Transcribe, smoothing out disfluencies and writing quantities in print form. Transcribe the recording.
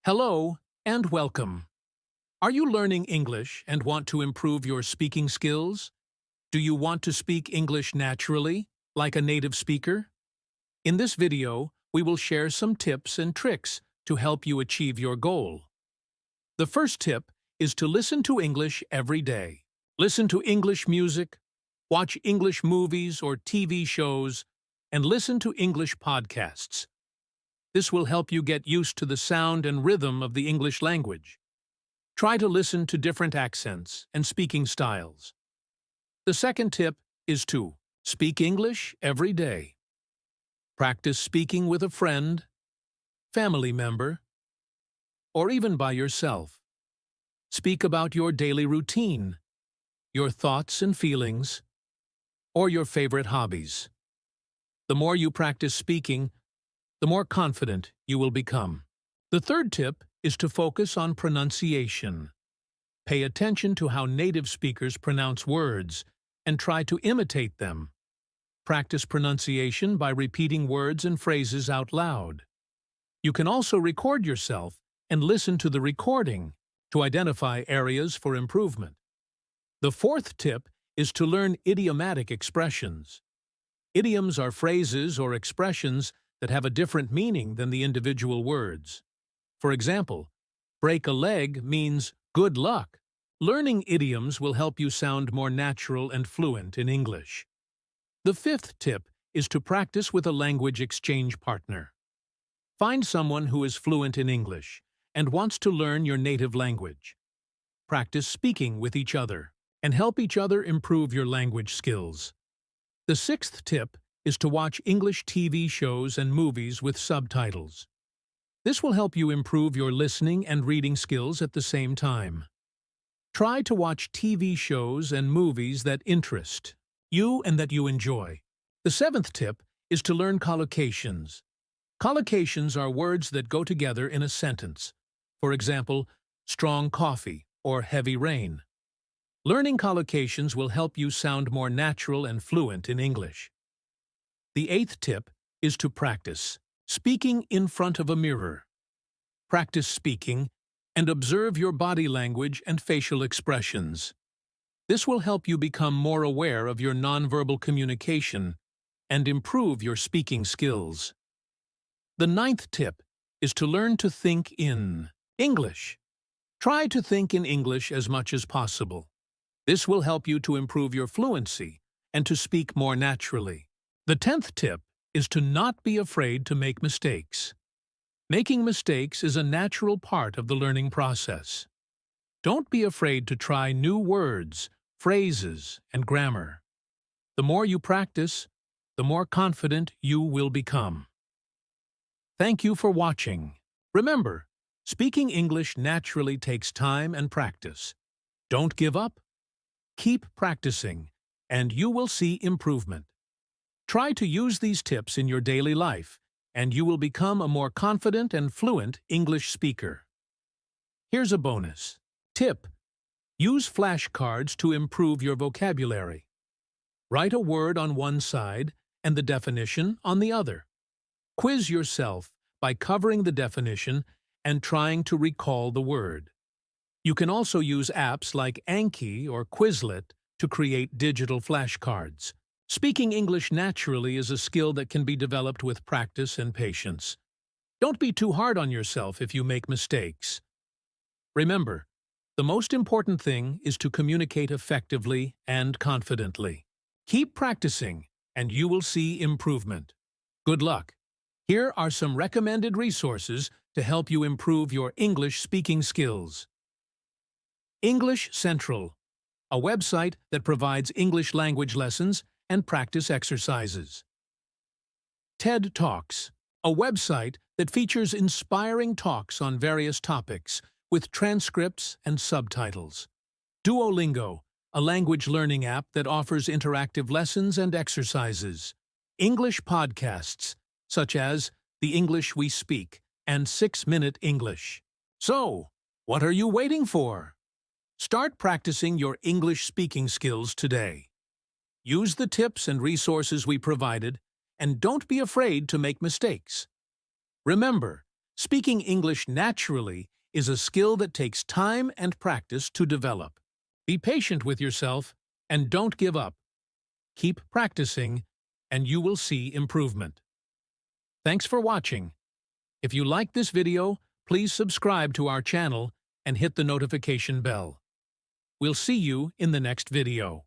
Hello and welcome. Are you learning English and want to improve your speaking skills? Do you want to speak English naturally, like a native speaker? In this video, we will share some tips and tricks to help you achieve your goal. The first tip is to listen to English every day. Listen to English music, watch English movies or TV shows, and listen to English podcasts. This will help you get used to the sound and rhythm of the English language. Try to listen to different accents and speaking styles. The second tip is to speak English every day. Practice speaking with a friend, family member, or even by yourself. Speak about your daily routine, your thoughts and feelings, or your favorite hobbies. The more you practice speaking, the more confident you will become. The third tip is to focus on pronunciation. Pay attention to how native speakers pronounce words and try to imitate them. Practice pronunciation by repeating words and phrases out loud. You can also record yourself and listen to the recording to identify areas for improvement. The fourth tip is to learn idiomatic expressions. Idioms are phrases or expressions that have a different meaning than the individual words. For example, break a leg means good luck. Learning idioms will help you sound more natural and fluent in English. The fifth tip is to practice with a language exchange partner. Find someone who is fluent in English and wants to learn your native language. Practice speaking with each other and help each other improve your language skills. The sixth tip is to watch English TV shows and movies with subtitles. This will help you improve your listening and reading skills at the same time. Try to watch TV shows and movies that interest you and that you enjoy. The seventh tip is to learn collocations. Collocations are words that go together in a sentence. For example, strong coffee or heavy rain. Learning collocations will help you sound more natural and fluent in English. The eighth tip is to practice speaking in front of a mirror. Practice speaking and observe your body language and facial expressions. This will help you become more aware of your nonverbal communication and improve your speaking skills. The ninth tip is to learn to think in English. Try to think in English as much as possible. This will help you to improve your fluency and to speak more naturally. The 10th tip is to not be afraid to make mistakes. Making mistakes is a natural part of the learning process. Don't be afraid to try new words, phrases, and grammar. The more you practice, the more confident you will become. Thank you for watching. Remember, speaking English naturally takes time and practice. Don't give up. Keep practicing, and you will see improvement. Try to use these tips in your daily life, and you will become a more confident and fluent English speaker. Here's a bonus tip. Use flashcards to improve your vocabulary. Write a word on one side and the definition on the other. Quiz yourself by covering the definition and trying to recall the word. You can also use apps like Anki or Quizlet to create digital flashcards. Speaking English naturally is a skill that can be developed with practice and patience. Don't be too hard on yourself if you make mistakes. Remember, the most important thing is to communicate effectively and confidently. Keep practicing, and you will see improvement. Good luck! Here are some recommended resources to help you improve your English speaking skills. English Central, a website that provides English language lessons and practice exercises. TED Talks, a website that features inspiring talks on various topics with transcripts and subtitles. Duolingo, a language learning app that offers interactive lessons and exercises. English podcasts, such as The English We Speak and 6-Minute English. So, what are you waiting for? Start practicing your English speaking skills today. Use the tips and resources we provided, and don't be afraid to make mistakes. Remember, Speaking English naturally is a skill that takes time and practice to develop. Be patient with yourself and don't give up. Keep practicing, and you will see improvement. Thanks for watching. If you liked this video, please subscribe to our channel and hit the notification bell. We'll see you in the next video.